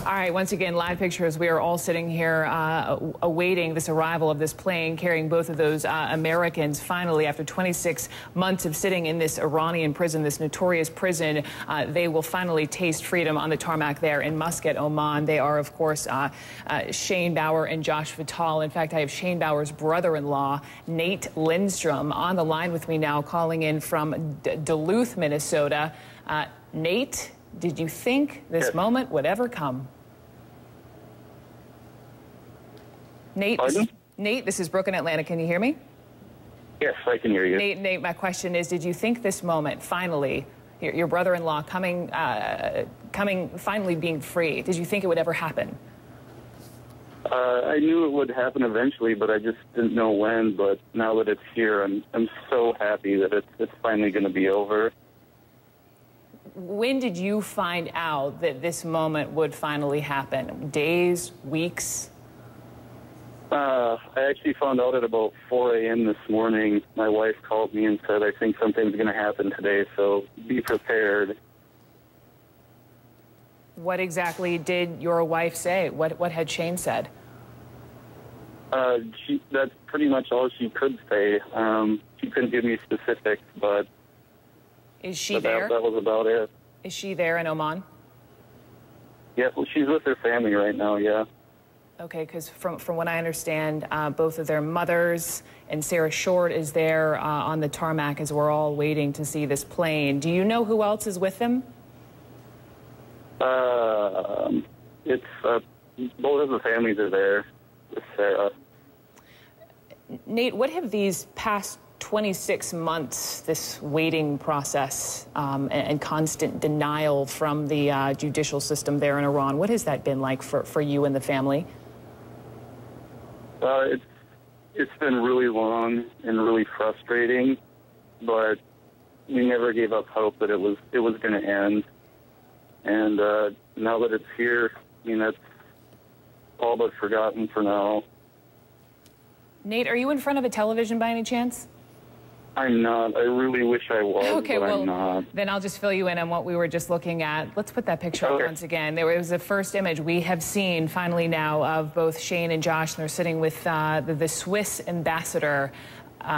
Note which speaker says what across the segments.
Speaker 1: All right, once again, live pictures. We are all sitting here awaiting this arrival of this plane carrying both of those Americans. Finally, after 26 months of sitting in this Iranian prison, this notorious prison, they will finally taste freedom on the tarmac there in Muscat, Oman. They are, of course, Shane Bauer and Josh Fattal. In fact, I have Shane Bauer's brother-in-law, Nate Lindstrom, on the line with me now, calling in from Duluth, Minnesota. Nate, did you think this moment would ever come? Nate, this is Brooke in Atlanta. Can you hear me?
Speaker 2: Yes, I can hear you.
Speaker 1: Nate, my question is, did you think this moment, finally, your brother-in-law finally being free, did you think it would ever happen?
Speaker 2: I knew it would happen eventually, but I just didn't know when. But now that it's here, I'm so happy that it's finally going to be over.
Speaker 1: When did you find out that this moment would finally happen? Days, weeks?
Speaker 2: I actually found out at about 4 a.m. this morning. My wife called me and said, I think something's going to happen today, so be prepared.
Speaker 1: What exactly did your wife say? What had Shane said?
Speaker 2: That's pretty much all she could say. She couldn't give me specifics, but...
Speaker 1: Is she there?
Speaker 2: That was about it.
Speaker 1: Is she there in Oman?
Speaker 2: Yeah, well, she's with her family right now, yeah.
Speaker 1: Okay, because from what I understand, both of their mothers and Sarah Short is there on the tarmac as we're all waiting to see this plane. Do you know who else is with them?
Speaker 2: It's both of the families are there with Sarah.
Speaker 1: Nate, what have these past 26 months, this waiting process and constant denial from the judicial system there in Iran, what has that been like for you and the family?
Speaker 2: It's been really long and really frustrating, but we never gave up hope that it was going to end. And now that it's here, I mean, that's all but forgotten for now.
Speaker 1: Nate, are you in front of a television by any chance?
Speaker 2: I'm not. I really wish I was,
Speaker 1: okay,
Speaker 2: but
Speaker 1: well,
Speaker 2: I'm not.
Speaker 1: Then I'll just fill you in on what we were just looking at. Let's put that picture up once again. There was the first image we have seen finally now of both Shane and Josh, and they're sitting with the Swiss ambassador.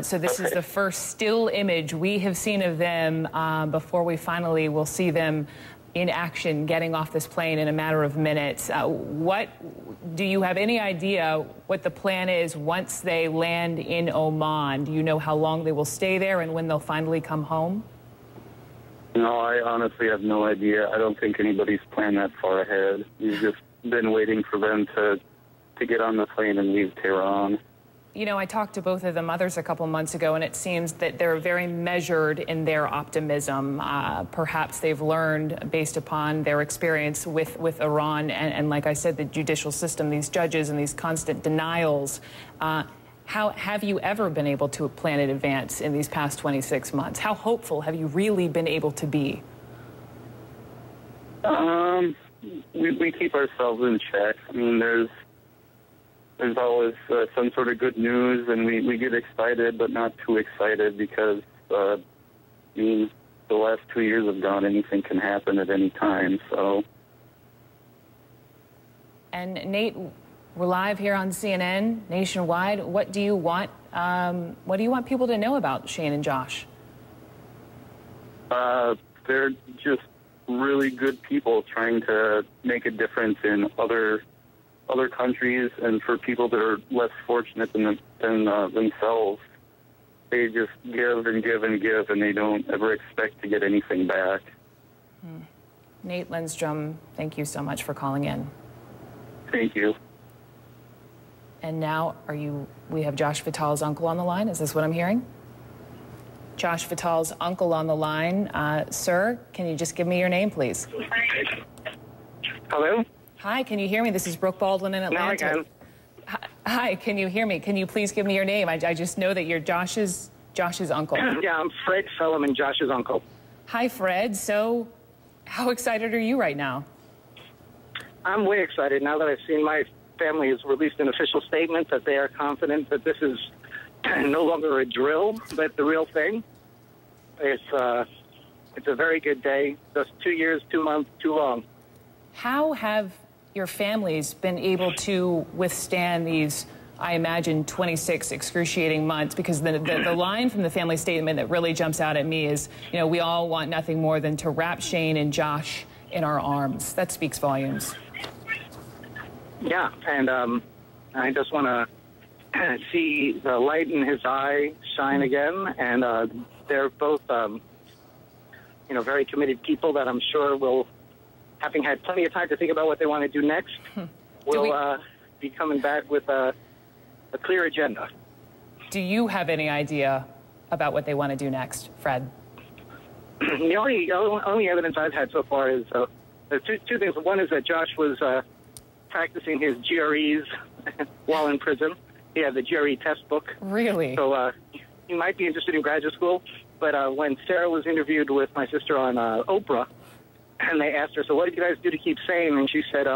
Speaker 1: So this is the first still image we have seen of them before we finally will see them in action getting off this plane in a matter of minutes. Do you have any idea what the plan is once they land in Oman? Do you know how long they will stay there and when they'll finally come home?
Speaker 2: No, I honestly have no idea. I don't think anybody's planned that far ahead. We've just been waiting for them to get on the plane and leave Tehran.
Speaker 1: You know, I talked to both of the mothers a couple months ago, and it seems that they're very measured in their optimism. Perhaps they've learned, based upon their experience with Iran, and like I said, the judicial system, these judges and these constant denials. How have you ever been able to plan in advance in these past 26 months? How hopeful have you really been able to be?
Speaker 2: We keep ourselves in check. I mean, there's always some sort of good news, and we get excited, but not too excited because, I mean, the last 2 years have gone. Anything can happen at any time, so.
Speaker 1: And Nate, we're live here on CNN nationwide. What do you want people to know about Shane and Josh?
Speaker 2: They're just really good people trying to make a difference in other countries, and for people that are less fortunate than themselves. They just give and give and give, and they don't ever expect to get anything back.
Speaker 1: Nate Lindstrom, thank you so much for calling in.
Speaker 2: Thank you.
Speaker 1: And now, we have Josh Fattal's uncle on the line. Is this what I'm hearing? Josh Fattal's uncle on the line. Sir, can you just give me your name, please?
Speaker 2: Hello?
Speaker 1: Hi, can you hear me? This is Brooke Baldwin in Atlanta.
Speaker 2: No, I can.
Speaker 1: Hi, can you hear me? Can you please give me your name? I just know that you're Josh's uncle.
Speaker 3: Yeah, I'm Fred Solomon, Josh's uncle.
Speaker 1: Hi, Fred. So, how excited are you right now?
Speaker 3: I'm way excited now that I've seen my family has released an official statement that they are confident that this is no longer a drill, but the real thing. It's a very good day. Just 2 years, 2 months, too long.
Speaker 1: How have your families been able to withstand these, I imagine, 26 excruciating months? Because the line from the family statement that really jumps out at me is, you know, we all want nothing more than to wrap Shane and Josh in our arms. That speaks volumes.
Speaker 3: Yeah, and I just want to see the light in his eye shine again. And they're both, you know, very committed people that I'm sure will, having had plenty of time to think about what they want to do next, will be coming back with a clear agenda.
Speaker 1: Do you have any idea about what they want to do next, Fred?
Speaker 3: The only evidence I've had so far is two things. One is that Josh was practicing his GREs while in prison. He had the GRE test book.
Speaker 1: Really?
Speaker 3: So he might be interested in graduate school. But when Sarah was interviewed with my sister on Oprah, and they asked her, so what did you guys do to keep sane? And she said,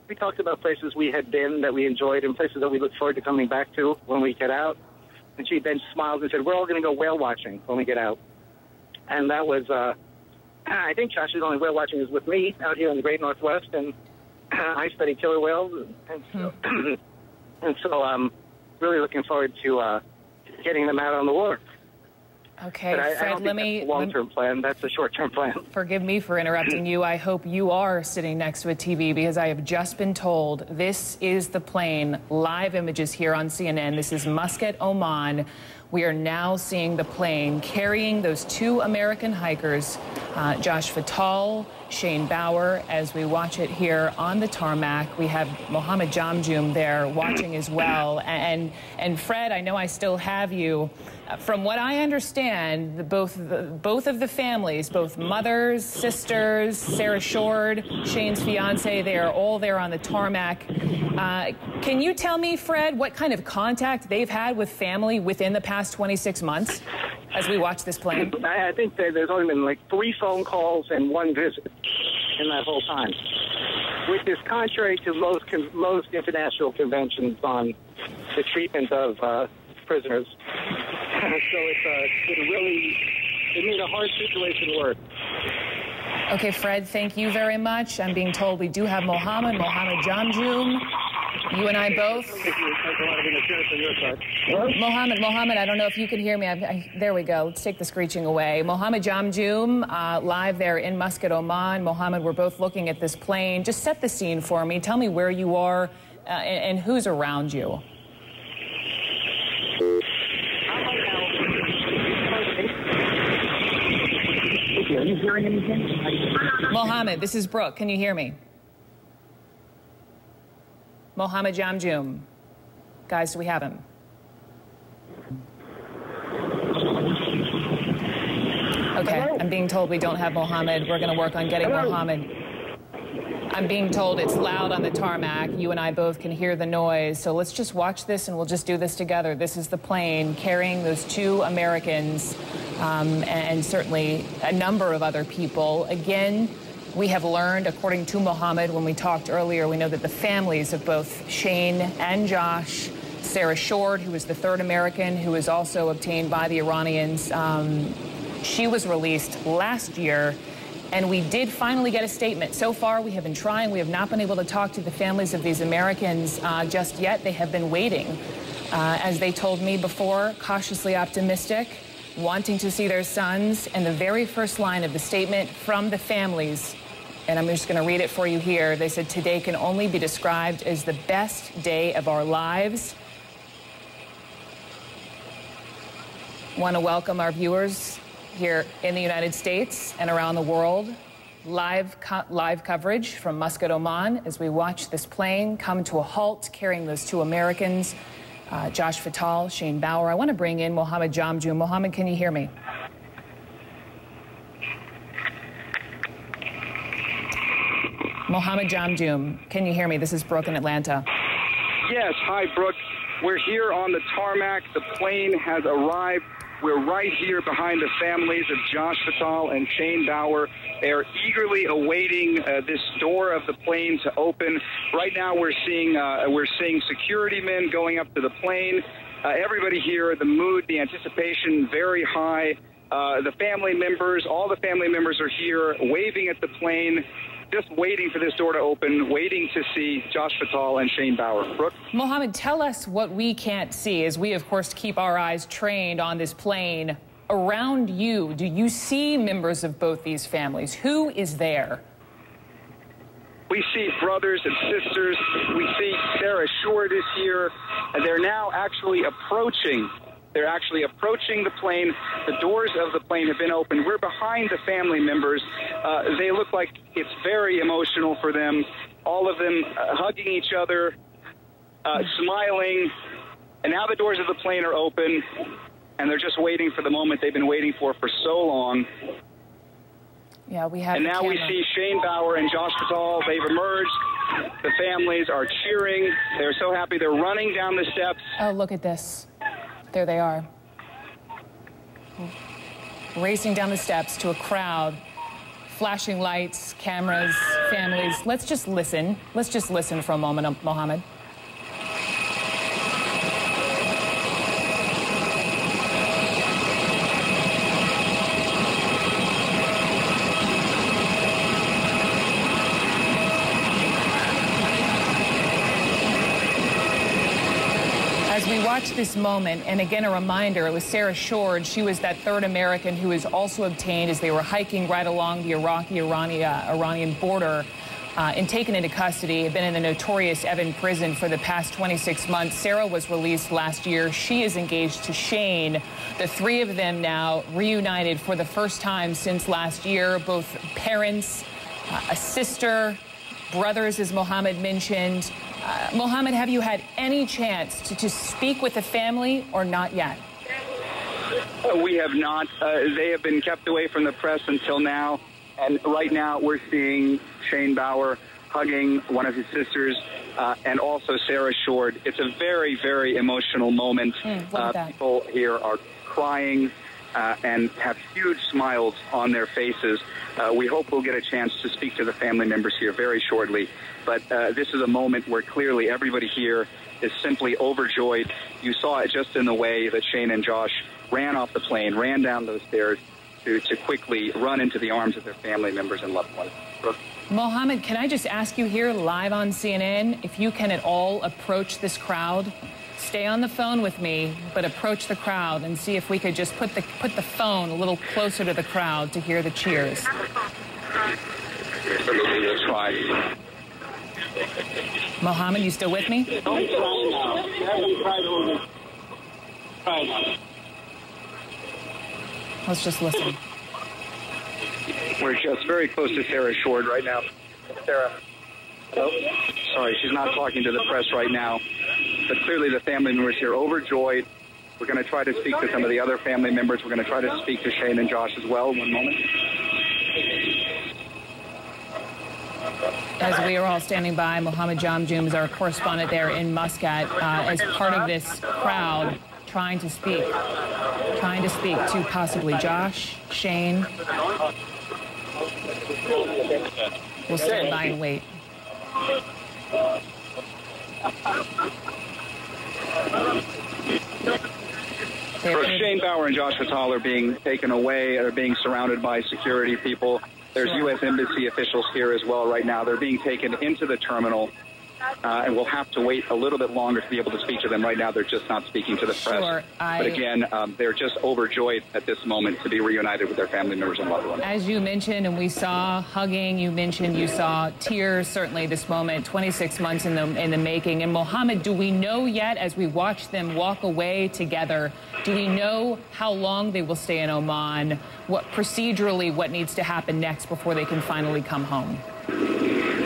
Speaker 3: we talked about places we had been that we enjoyed and places that we look forward to coming back to when we get out. And she then smiled and said, we're all going to go whale watching when we get out. And that was, I think Josh's only whale watching is with me out here in the Great Northwest, and I study killer whales. And so I'm really looking forward to getting them out on the water.
Speaker 1: Okay,
Speaker 3: but
Speaker 1: Fred,
Speaker 3: I don't think that's a long-term plan. That's a short-term plan.
Speaker 1: Forgive me for interrupting you. I hope you are sitting next to a TV, because I have just been told this is the plane. Live images here on CNN. This is Muscat, Oman. We are now seeing the plane carrying those two American hikers, Josh Fattal, Shane Bauer, as we watch it here on the tarmac. We have Mohammed Jamjoom there watching as well. And Fred, I know I still have you. From what I understand, both of the families, both mothers, sisters, Sarah Shord, Shane's fiance, they are all there on the tarmac. Can you tell me, Fred, what kind of contact they've had with family within the past 26 months as we watch this plane?
Speaker 3: I think there's only been like 3 phone calls and 1 visit in that whole time, which is contrary to most international conventions on the treatment of prisoners. So it made a hard situation work.
Speaker 1: Okay, Fred, thank you very much. I'm being told we do have Mohammed Jamjoom. You and I both. Mohammed, I don't know if you can hear me. There we go. Let's take the screeching away. Mohammed Jamjoom, live there in Muscat, Oman. Mohammed, we're both looking at this plane. Just set the scene for me. Tell me where you are and who's around you.
Speaker 3: Are you hearing anything?
Speaker 1: Mohammed, this is Brooke. Can you hear me? Mohammed Jamjoom. Guys, do we have him? Okay, I'm being told we don't have Mohammed. We're going to work on getting Mohammed. I'm being told it's loud on the tarmac. You and I both can hear the noise. So let's just watch this and we'll just do this together. This is the plane carrying those 2 Americans and certainly a number of other people. Again, we have learned, according to Mohammed, when we talked earlier, we know that the families of both Shane and Josh, Sarah Shord, who was the 3rd American, who was also obtained by the Iranians, she was released last year. And we did finally get a statement. So far, we have been trying. We have not been able to talk to the families of these Americans just yet. They have been waiting, as they told me before, cautiously optimistic, wanting to see their sons. And the very first line of the statement from the families, and I'm just going to read it for you here. They said, today can only be described as the best day of our lives. Want to welcome our viewers here in the United States and around the world. Live coverage from Muscat, Oman, as we watch this plane come to a halt carrying those 2 Americans, Josh Fattal, Shane Bauer. I want to bring in Mohammed Jamjoom. Mohammed, can you hear me? Mohammed Jamjoom, can you hear me? This is Brooke in Atlanta.
Speaker 4: Yes, hi, Brooke. We're here on the tarmac. The plane has arrived. We're right here behind the families of Josh Fattal and Shane Bauer. They're eagerly awaiting this door of the plane to open. Right now, we're seeing security men going up to the plane. Everybody here, the mood, the anticipation, very high. The family members, all the family members are here waving at the plane. just waiting for this door to open, waiting to see Josh Fattal and Shane Bauer. Brooke?
Speaker 1: Mohammed, tell us what we can't see as we, of course, keep our eyes trained on this plane. Around you, do you see members of both these families? Who is there?
Speaker 4: We see brothers and sisters. We see Sarah Short is here, and they're now actually approaching. They're actually approaching the plane. The doors of the plane have been opened. We're behind the family members. They look like it's very emotional for them. All of them hugging each other, smiling. And now the doors of the plane are open, and they're just waiting for the moment they've been waiting for so long.
Speaker 1: Yeah, we have.
Speaker 4: And now we see Shane Bauer and Josh Fattal. They've emerged. The families are cheering. They're so happy. They're running down the steps.
Speaker 1: Oh, look at this. There they are. Racing down the steps to a crowd. Flashing lights, cameras, families. Let's just listen. Let's just listen for a moment, Mohammed. As we watch this moment, and again a reminder, it was Sarah Short. She was that third American who was also obtained as they were hiking right along the Iranian border and taken into custody, had been in the notorious Evin prison for the past 26 months. Sarah was released last year. She is engaged to Shane. The three of them now reunited for the first time since last year, both parents, a sister, brothers, as Mohammed mentioned. Mohammed, have you had any chance to speak with the family or not yet?
Speaker 4: We have not. They have been kept away from the press until now. And right now we're seeing Shane Bauer hugging one of his sisters and also Sarah Short. It's a very, very emotional moment. People here are crying and have huge smiles on their faces. We hope we'll get a chance to speak to the family members here very shortly. But this is a moment where clearly everybody here is simply overjoyed. You saw it just in the way that Shane and Josh ran off the plane, ran down those stairs to quickly run into the arms of their family members and loved ones. Brooke?
Speaker 1: Mohammed, can I just ask you here live on CNN if you can at all approach this crowd? Stay on the phone with me, but approach the crowd and see if we could just put the phone a little closer to the crowd to hear the cheers.
Speaker 4: Try.
Speaker 1: Mohammed, you still with me?
Speaker 3: Don't cry now. Cry now.
Speaker 1: Let's just listen.
Speaker 4: We're just very close to Sarah Short right now. Sarah. Hello? Sorry, she's not talking to the press right now. But clearly the family members here are overjoyed. We're going to try to speak to some of the other family members. We're going to try to speak to Shane and Josh as well. One moment.
Speaker 1: As we are all standing by, Mohammed Jamjoom is our correspondent there in Muscat as part of this crowd trying to speak to possibly Josh, Shane. We'll stand by and wait.
Speaker 4: Shane Bauer and Josh Fattal are being taken away, are being surrounded by security people. There's U.S. Embassy officials here as well right now. They're being taken into the terminal, and we'll have to wait a little bit longer to be able to speak to them. Right now, they're just not speaking to the press.
Speaker 1: Sure,
Speaker 4: but again, they're just overjoyed at this moment to be reunited with their family members and loved ones.
Speaker 1: As you mentioned, and we saw hugging, you mentioned you saw tears, certainly this moment, 26 months in the making. And Mohammed, do we know yet, as we watch them walk away together, do we know how long they will stay in Oman? Procedurally, what needs to happen next before they can finally come home?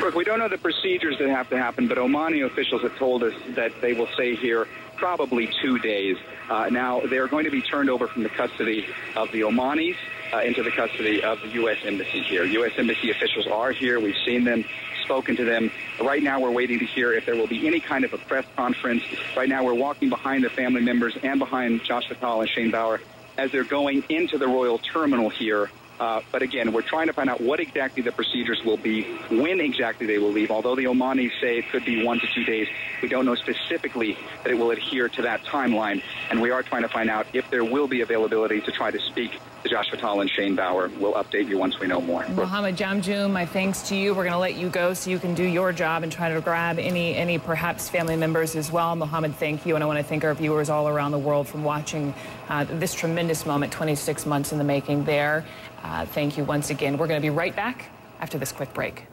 Speaker 4: Look, we don't know the procedures that have to happen, but Omani officials have told us that they will stay here probably 2 days. Now, they're going to be turned over from the custody of the Omanis into the custody of the U.S. Embassy here. U.S. Embassy officials are here. We've seen them, spoken to them. Right now, we're waiting to hear if there will be any kind of a press conference. Right now, we're walking behind the family members and behind Josh Fattal and Shane Bauer as they're going into the Royal Terminal here But again, we're trying to find out what exactly the procedures will be, when exactly they will leave. Although the Omanis say it could be 1 to 2 days, we don't know specifically that it will adhere to that timeline. And we are trying to find out if there will be availability to try to speak to Josh Fattal and Shane Bauer. We'll update you once we know more.
Speaker 1: Mohammed Jamjoom, my thanks to you. We're going to let you go so you can do your job and try to grab any perhaps family members as well. Mohammed, thank you. And I want to thank our viewers all around the world for watching this tremendous moment, 26 months in the making there. Thank you once again. We're going to be right back after this quick break.